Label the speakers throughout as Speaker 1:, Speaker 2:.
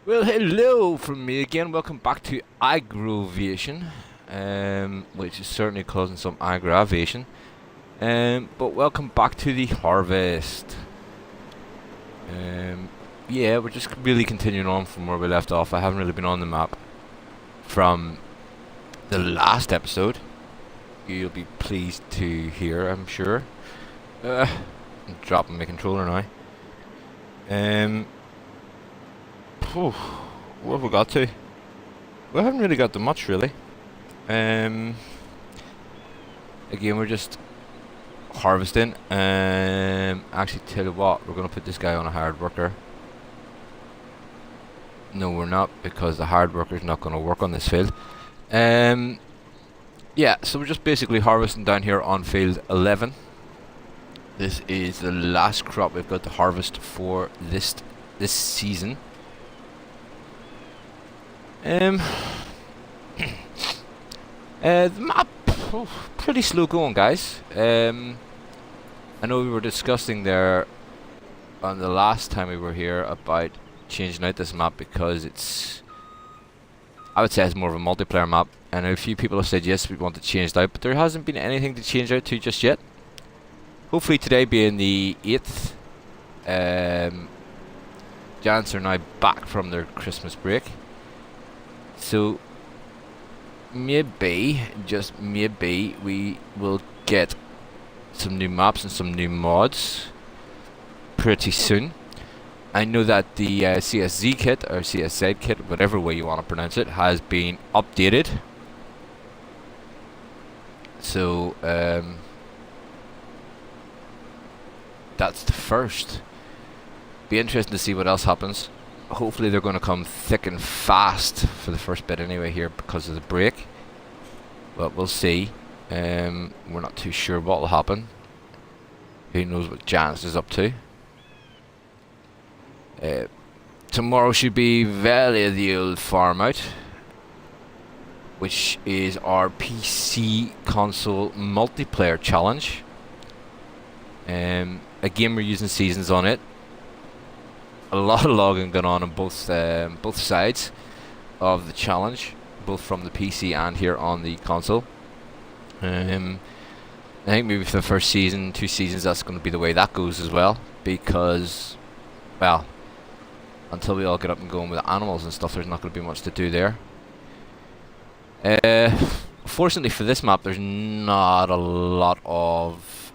Speaker 1: Well, hello from me again. Welcome back to Agrovation, which is certainly causing some aggravation. But welcome back to the harvest. Yeah, we're just really continuing on from where we left off. I haven't really been on the map from the last episode. You'll be pleased to hear, I'm sure. I'm dropping my controller now. Phew, what have we got to? We haven't really got to much, really. Um, Again, we're just harvesting. Actually, tell you what, we're gonna put this guy on a hard worker. No, we're not, because the hard worker is not gonna work on this field. Yeah, so we're just basically harvesting down here on field 11. This is the last crop we've got to harvest for this season. The map, pretty slow going, guys. I know we were discussing there on the last time we were here about changing out this map because I would say it's more of a multiplayer map, and a few people have said yes, we want to change it out, but there hasn't been anything to change out to just yet. Hopefully today being the 8th, Giants are now back from their Christmas break. So maybe, just maybe, we will get some new maps and some new mods pretty soon. I know that the CSZ kit, or CSZ kit, whatever way you want to pronounce it, has been updated. So that's the first. Be interesting to see what else happens. Hopefully they're going to come thick and fast for the first bit anyway here because of the break. But we'll see. We're not too sure what will happen. Who knows what Jans is up to. Tomorrow should be Valley of the Old Farm Out, which is our PC console multiplayer challenge. Again, we're using seasons on it. A lot of logging going on both sides of the challenge, both from the PC and here on the console. I think maybe for the first season, 2 seasons, that's going to be the way that goes as well, because, well, until we all get up and going with animals and stuff, there's not going to be much to do there. Fortunately for this map, there's not a lot of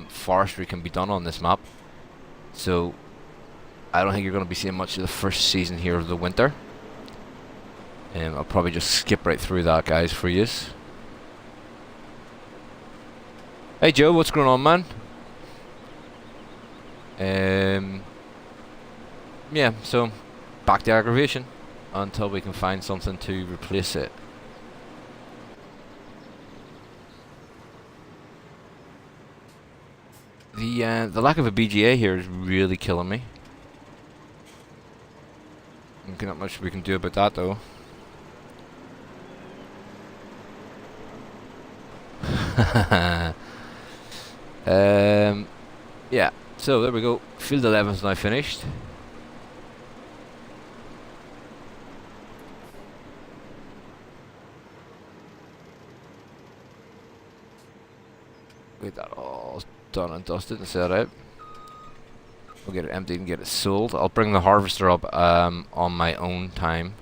Speaker 1: forestry can be done on this map, so I don't think you're going to be seeing much of the first season here of the winter. I'll probably just skip right through that, guys, for yous. Hey Joe, what's going on, man? Yeah, so back to aggravation until we can find something to replace it. The lack of a BGA here is really killing me. Not much we can do about that, though. Yeah, so there we go. Field 11 is now finished. Get that all done and dusted and set out. We'll get it emptied and get it sold. I'll bring the harvester up on my own time.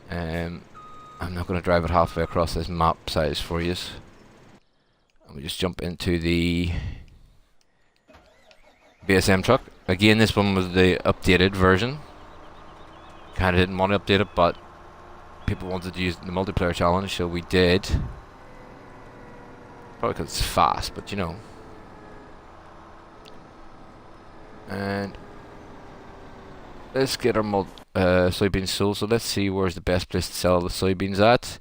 Speaker 1: I'm not going to drive it halfway across this map size for you. And we just jump into the BSM truck. Again, this one was the updated version. Kind of didn't want to update it, but people wanted to use the multiplayer challenge, so we did. Probably because it's fast, but you know. And let's get our soybeans sold. So let's see where's the best place to sell the soybeans at.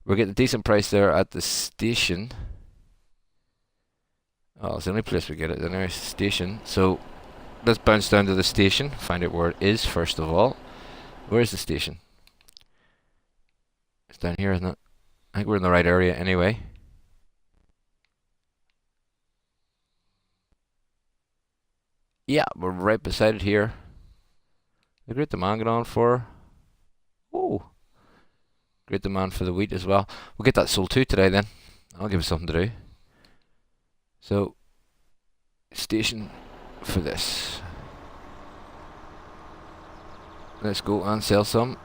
Speaker 1: We're getting a decent price there at the station. Oh, it's the only place we get it, the nearest station. So let's bounce down to the station, find out where it is first of all. Where's the station? It's down here, isn't it? I think we're in the right area anyway. Yeah, we're right beside it here. The great demand going on for. Oh, great demand for the wheat as well. We'll get that sold too today then. I'll give us something to do. So, station for this. Let's go and sell some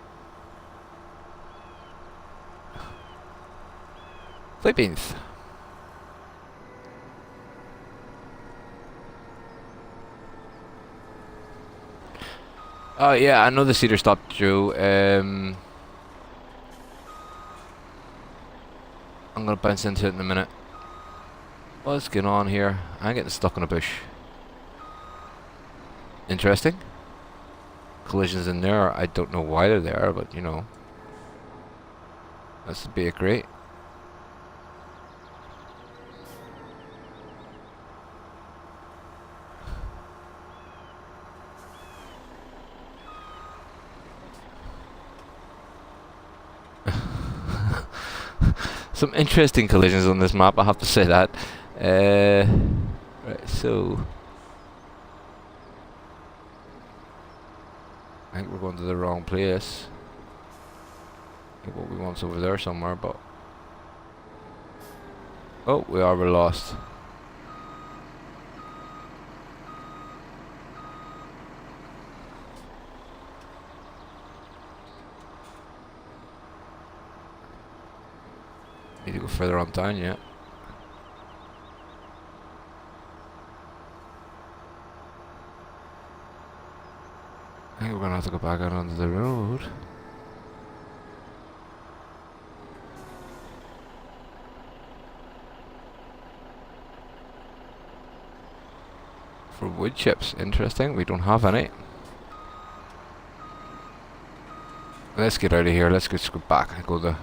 Speaker 1: flight beans. Oh yeah, I know the cedar stopped through. I'm gonna bounce into it in a minute. What's going on here? I'm getting stuck in a bush. Interesting. Collisions in there. I don't know why they're there, but you know. That's the bakery. Some interesting collisions on this map, I have to say that. Right, so I think we're going to the wrong place. I think what we want's over there somewhere, but oh, we're lost. Need to go further on down, yeah. I think we're gonna have to go back out onto the road. For wood chips, interesting. We don't have any. Let's get out of here. Let's just go back and go the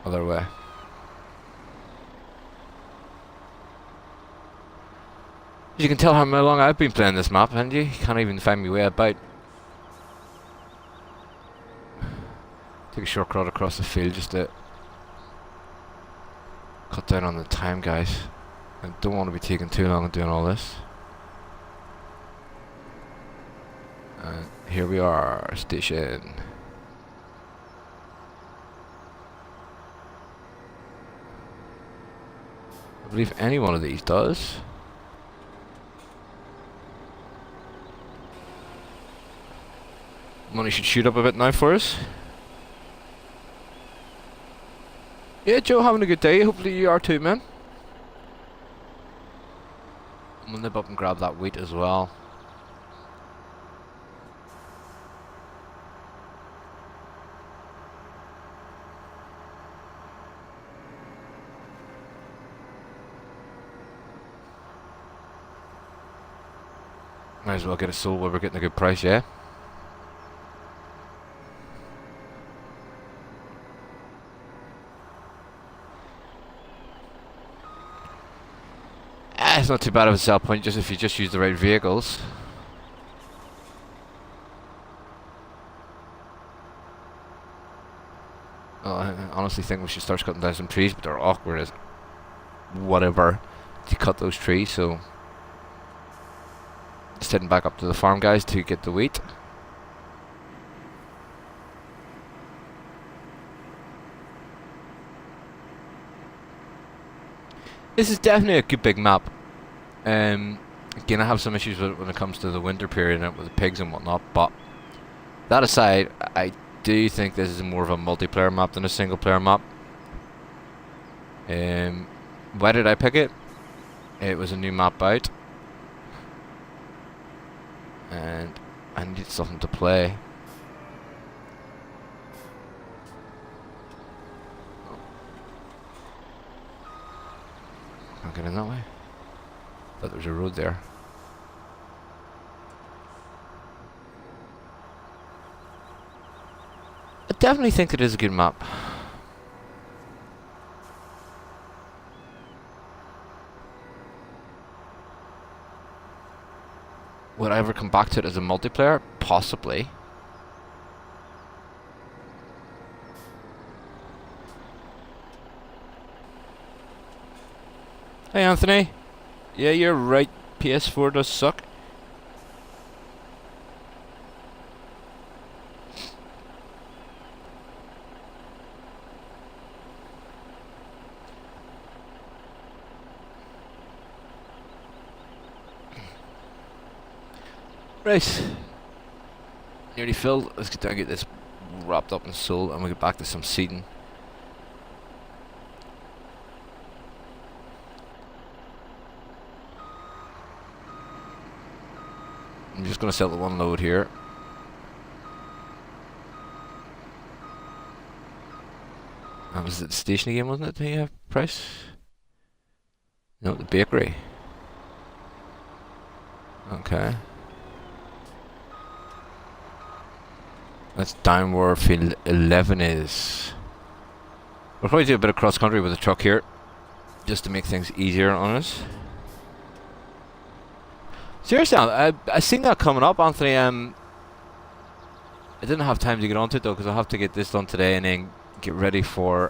Speaker 1: other way. As you can tell how long I've been playing this map, and you can't even find me way about. Take a shortcut across the field just to cut down on the time, guys. I don't want to be taking too long and doing all this. And here we are, station. I believe any one of these does. Money should shoot up a bit now for us. Yeah, Joe, having a good day. Hopefully you are too, man. I'm gonna nip up and grab that wheat as well. Might as well get it sold while we're getting a good price, yeah? It's not too bad of a sell point, just if you just use the right vehicles. Well, I honestly think we should start cutting down some trees, but they're awkward as whatever to cut those trees, so just heading back up to the farm, guys, to get the wheat. This is definitely a good big map. Again, I have some issues with it when it comes to the winter period and with the pigs and whatnot, but that aside, I do think this is more of a multiplayer map than a single player map. Why did I pick it? It was a new map out, and I needed something to play. Can't get in that way. Thought there was a road there. I definitely think it is a good map. Would I ever come back to it as a multiplayer? Possibly. Hey Anthony. Yeah, you're right. PS4 does suck. Right. Nearly filled. Let's get down and get this wrapped up and sold, and we'll get back to some seeding. I'm just going to sell the one load here. That was at the station again, wasn't it, the price? No, the bakery. Okay. That's down where field 11 is. We'll probably do a bit of cross country with the truck here, just to make things easier on us. Seriously, I seen that coming up, Anthony. I didn't have time to get onto it though, because I have to get this done today and then get ready for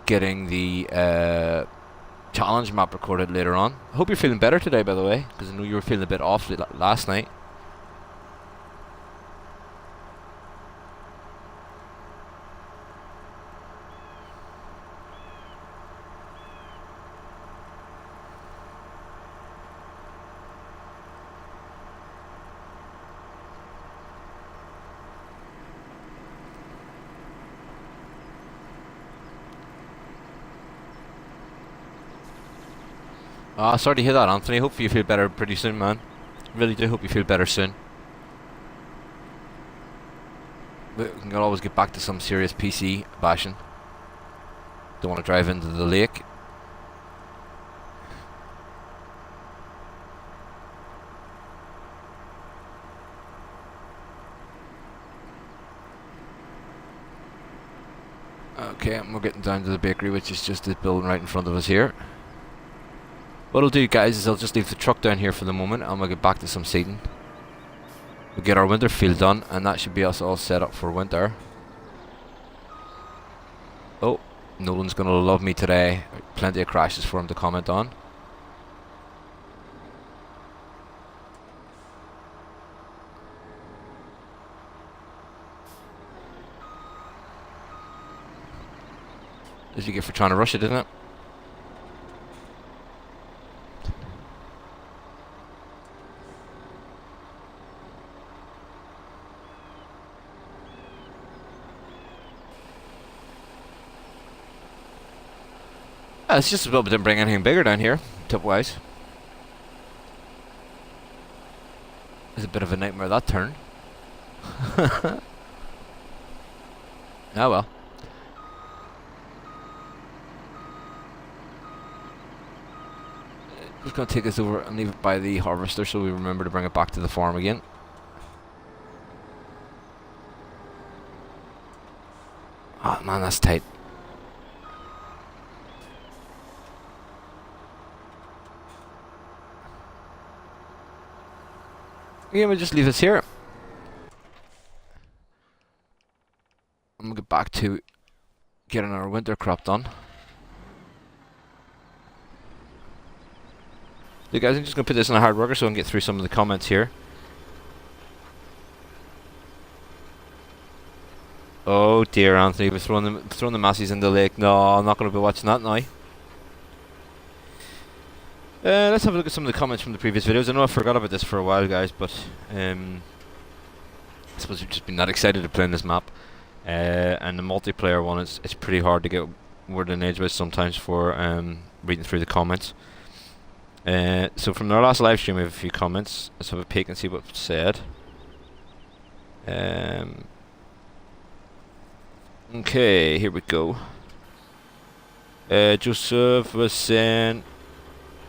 Speaker 1: getting the challenge map recorded later on. I hope you're feeling better today, by the way, because I know you were feeling a bit off last night. Sorry to hear that, Anthony. Hopefully you feel better pretty soon, man. Really do hope you feel better soon. We can always get back to some serious PC bashing. Don't want to drive into the lake. Okay, and we're getting down to the bakery, which is just this building right in front of us here. What I'll do, guys, is I'll just leave the truck down here for the moment, and we'll get back to some seeding. We'll get our winter field done, and that should be us all set up for winter. Oh, Nolan's gonna love me today. Plenty of crashes for him to comment on. As you get for trying to rush it, isn't it? It's just a little bit didn't bring anything bigger down here, tip-wise. It's a bit of a nightmare, that turn. Oh well. Just going to take this over and leave it by the harvester so we remember to bring it back to the farm again. Oh man, that's tight. Yeah, we'll just leave this here. I'm gonna get back to getting our winter crop done. So guys, I'm just gonna put this in a hard worker so I can get through some of the comments here. Oh dear, Anthony, we're throwing the massies in the lake. No, I'm not gonna be watching that now. Let's have a look at some of the comments from the previous videos. I know I forgot about this for a while, guys, but I suppose we've just been that excited to play on this map. And the multiplayer one, it's pretty hard to get word and edgewise sometimes for reading through the comments. So from our last live stream, we have a few comments. Let's have a peek and see what's said. Okay, here we go. Joseph was saying,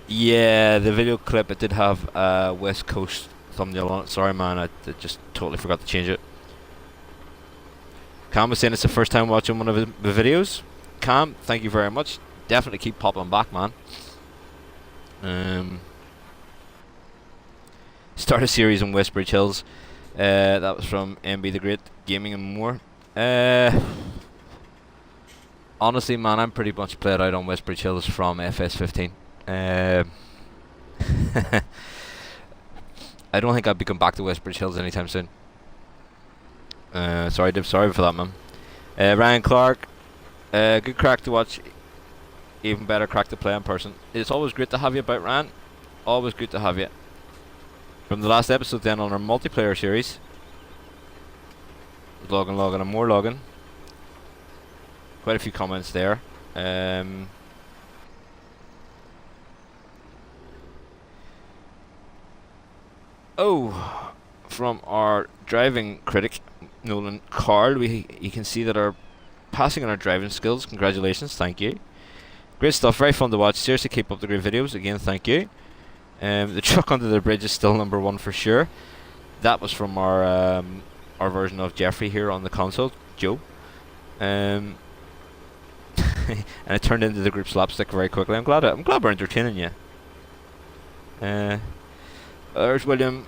Speaker 1: yeah, the video clip, it did have a West Coast thumbnail on it. Sorry, man, I just totally forgot to change it. Cam was saying it's the first time watching one of the videos. Cam, thank you very much. Definitely keep popping back, man. Start a series on Westbridge Hills. That was from MB the Great Gaming and more. Honestly, man, I'm pretty much played out on Westbridge Hills from FS15. I don't think I'll be coming back to Westbridge Hills anytime soon. Sorry, Dib, sorry for that, man. Ryan Clark, good crack to watch. Even better crack to play in person. It's always great to have you about, Ryan. Always good to have you. from the last episode then on our multiplayer series. Logging, and more logging. Quite a few comments there. Oh, from our driving critic, Nolan Carl, you can see that our passing on our driving skills. Congratulations, thank you. Great stuff, very fun to watch. Seriously, keep up the great videos. Again, thank you. The truck under the bridge is still number 1 for sure. That was from our version of Jeffrey here on the console, Joe. And it turned into the group slapstick very quickly. I'm glad we're entertaining you. There's William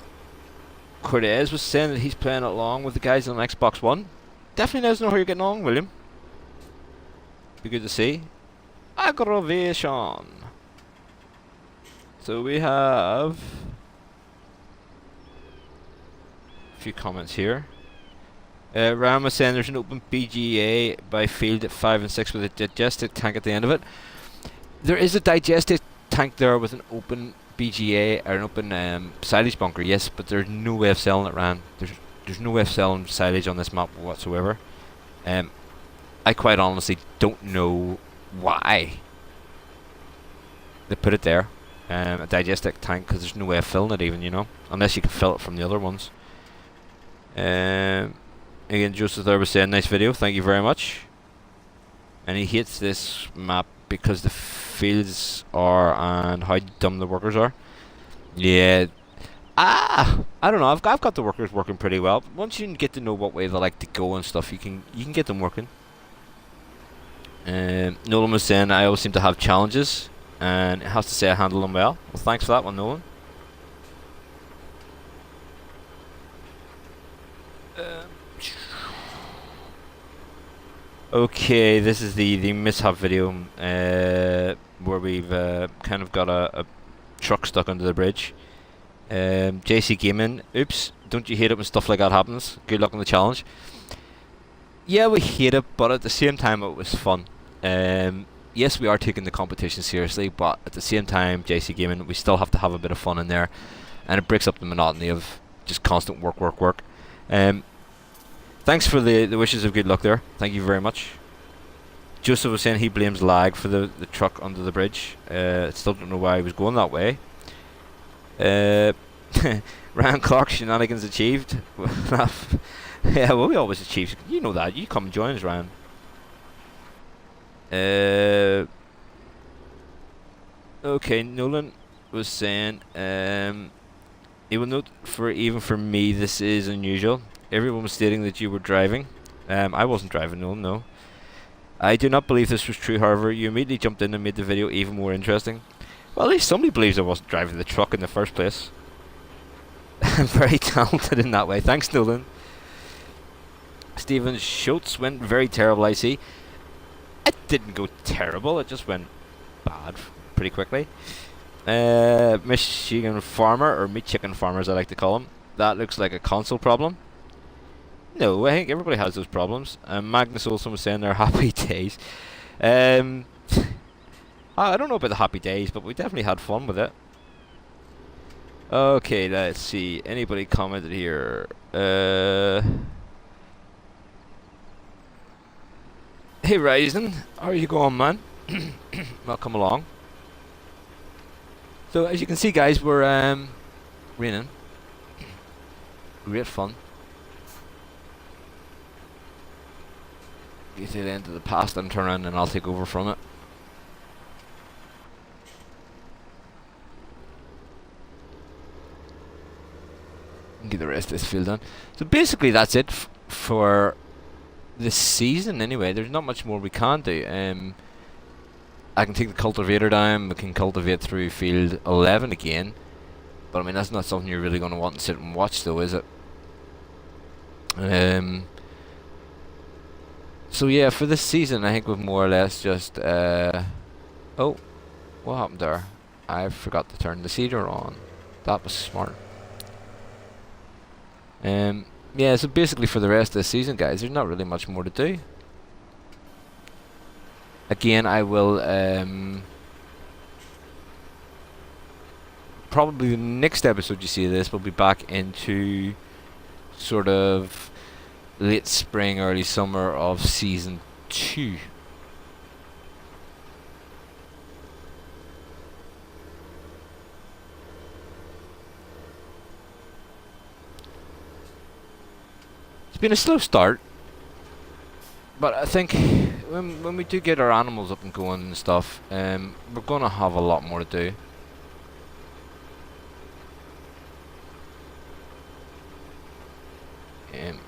Speaker 1: Cortez was saying that he's playing along with the guys on Xbox One. Definitely let us know how you're getting on, William. Be good to see. Agrovation. So we have a few comments here. Ram was saying there's an open BGA by field at 5 and 6 with a digestive tank at the end of it. There is a digestive tank there with an open BGA or an open silage bunker, yes, but there's no way of selling it, Ram. There's no way of selling silage on this map whatsoever. I quite honestly don't know why they put it there. A digestive tank, because there's no way of filling it even, you know, unless you can fill it from the other ones. Again, Joseph there was saying, nice video, thank you very much. And he hates this map because the fields are and how dumb the workers are. Yeah. I don't know, I've got the workers working pretty well. Once you get to know what way they like to go and stuff, you can get them working. Nolan was saying, I always seem to have challenges, and it has to say I handle them well. Well, thanks for that one, Nolan. Okay, this is the mishap video where we've kind of got a truck stuck under the bridge. JC Gaming, oops, don't you hate it when stuff like that happens? Good luck on the challenge. Yeah, we hate it, but at the same time it was fun. Yes, we are taking the competition seriously, but at the same time, JC Gaming, we still have to have a bit of fun in there, and it breaks up the monotony of just constant work. Thanks for the wishes of good luck there. Thank you very much. Joseph was saying he blames lag for the truck under the bridge. Still don't know why he was going that way. Ryan Clark, shenanigans achieved. Yeah, well, we always achieve. You know that. You come and join us, Ryan. Okay, Nolan was saying, he will note even for me this is unusual. Everyone was stating that you were driving. I wasn't driving, no. I do not believe this was true, however, you immediately jumped in and made the video even more interesting. Well, at least somebody believes I wasn't driving the truck in the first place. I'm very talented in that way. Thanks, Nolan. Stephen Schultz went very terrible, I see. It didn't go terrible, it just went bad pretty quickly. Michigan Farmer, or Meat Chicken Farmer as I like to call him. That looks like a console problem. No, I think everybody has those problems. Magnus Olsen was saying they're happy days. I don't know about the happy days, but we definitely had fun with it. Okay, let's see. Anybody commented here? Hey Ryzen, how are you going, man? Welcome along. So as you can see, guys, we're raining. Great fun. Get to the end of the past and turn around and I'll take over from it. And get the rest of this field done. So basically that's it for this season anyway. There's not much more we can do. I can take the cultivator down, we can cultivate through field 11 again. But I mean, that's not something you're really going to want to sit and watch though, is it? So yeah, for this season I think we've more or less just oh, what happened there? I forgot to turn the seeder on. That was smart. Yeah, so basically for the rest of the season, guys, there's not really much more to do. Again, I will probably the next episode you see of this will be back into sort of late spring, early summer of season 2. It's been a slow start, but I think when we do get our animals up and going and stuff, we're going to have a lot more to do.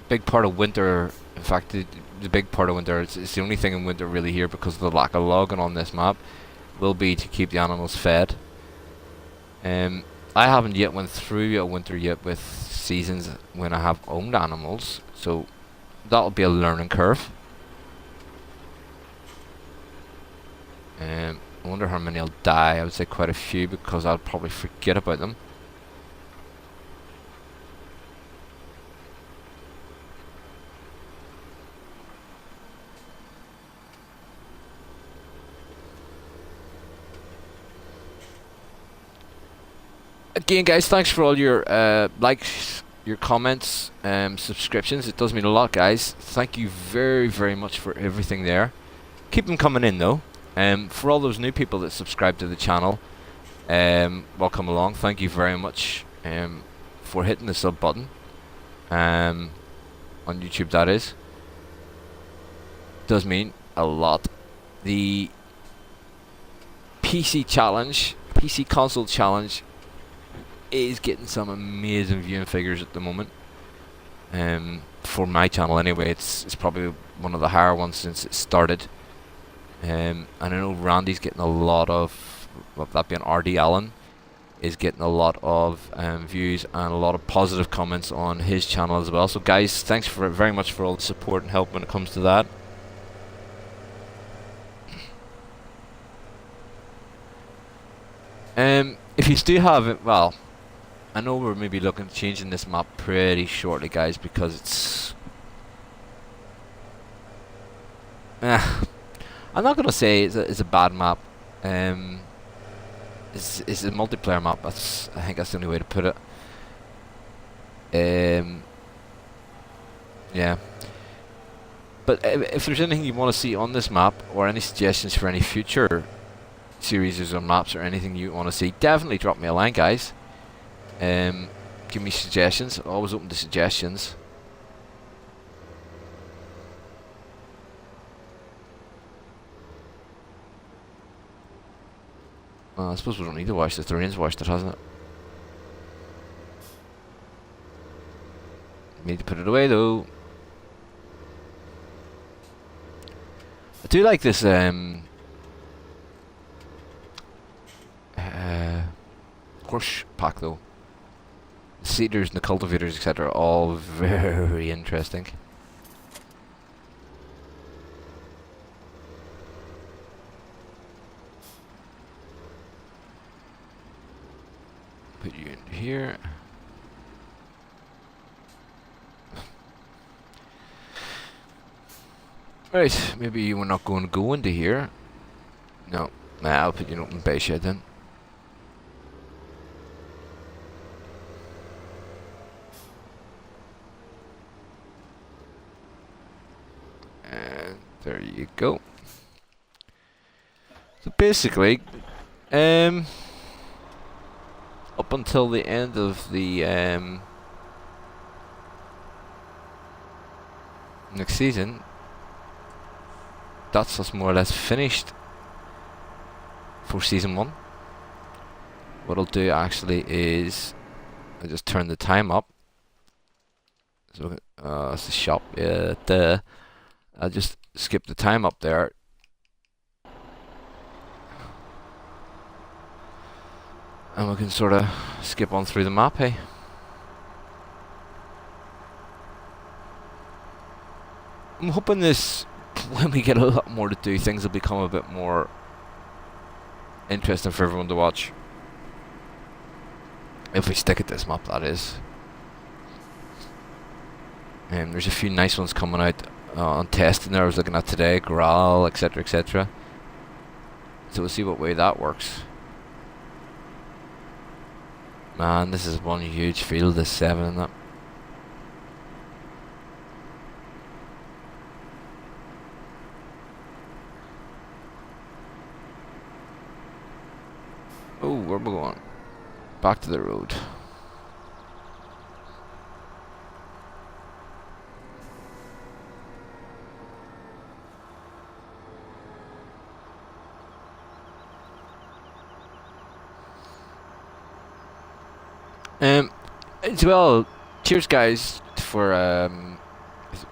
Speaker 1: Big part of winter, in fact, the big part of winter, it's the only thing in winter really here because of the lack of logging on this map, will be to keep the animals fed. I haven't yet went through a winter yet with seasons when I have owned animals, so that'll be a learning curve. I wonder how many will die. I would say quite a few because I'll probably forget about them. Again, guys, thanks for all your likes, your comments, subscriptions. It does mean a lot, guys. Thank you very, very much for everything there. Keep them coming in, though. For all those new people that subscribe to the channel, welcome along. Thank you very much for hitting the sub button on YouTube. That is, does mean a lot. The PC challenge, PC console challenge, is getting some amazing viewing figures at the moment. For my channel anyway, it's probably one of the higher ones since it started. And I know Randy's getting a lot of, well, that being RD Allen, is getting a lot of views and a lot of positive comments on his channel as well. So guys, thanks very much for all the support and help when it comes to that. If you still have it, well, I know we're maybe looking at changing this map pretty shortly, guys, because it's I'm not gonna say it's a bad map. It's a multiplayer map. I think that's the only way to put it. Yeah. But if there's anything you want to see on this map, or any suggestions for any future series or maps, or anything you want to see, definitely drop me a line, guys. Give me suggestions. Always open to suggestions. I suppose we don't need to wash this. The rain's washed it, hasn't it? Need to put it away though. I do like this horsch pack though. The seeders and the cultivators, etc., are all very interesting. Put you in here. Right, maybe we're not going to go into here. No, I'll put you in open bay shed then. And there you go. So basically, up until the end of the next season, that's us more or less finished for season 1. What I'll do actually is I just turn the time up. So it's the shop. Yeah, I'll just skip the time up there. And we can sort of skip on through the map, hey? I'm hoping this, when we get a lot more to do, things will become a bit more interesting for everyone to watch. If we stick at this map, that is. There's a few nice ones coming out on testing there I was looking at today, Graal, etc, etc. So we'll see what way that works. Man, this is one huge field, this 7 and that. Oh, where are we going? Back to the road. As well, cheers guys for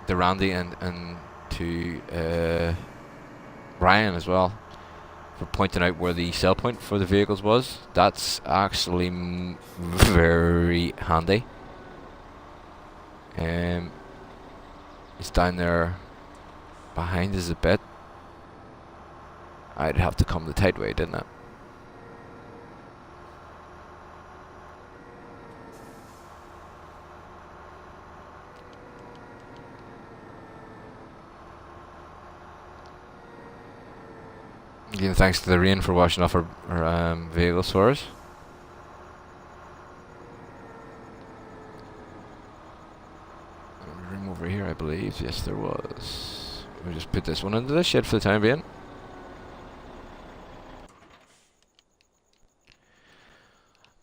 Speaker 1: the Randy and to Ryan as well for pointing out where the sell point for the vehicles was. That's actually very handy. It's down there behind us a bit. I'd have to come the tight way, didn't I? Again, thanks to the rain for washing off our vehicles for us. Room over here, I believe. Yes, there was. We'll just put this one into the shed for the time being.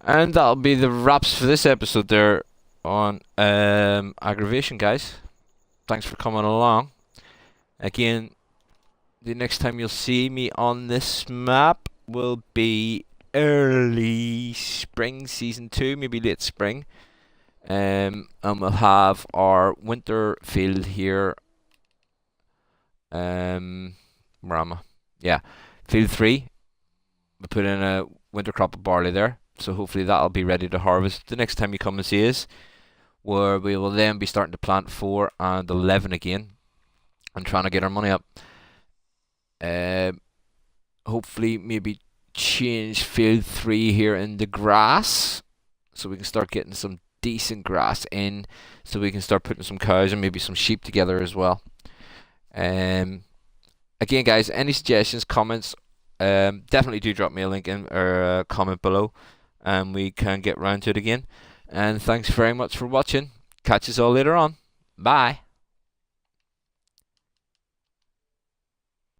Speaker 1: And that'll be the wraps for this episode there on Agrovation, guys. Thanks for coming along. Again, the next time you'll see me on this map will be early spring, season 2, maybe late spring. And we'll have our winter field here. Where am I? Yeah, field 3. We put in a winter crop of barley there. So hopefully that'll be ready to harvest the next time you come and see us, where we will then be starting to plant 4 and 11 again and trying to get our money up. Hopefully maybe change field 3 here in the grass so we can start getting some decent grass in, so we can start putting some cows and maybe some sheep together as well. Again guys, any suggestions, comments, definitely do drop me a link in or a comment below, and we can get round to it again. And thanks very much for watching. Catch us all later on. Bye.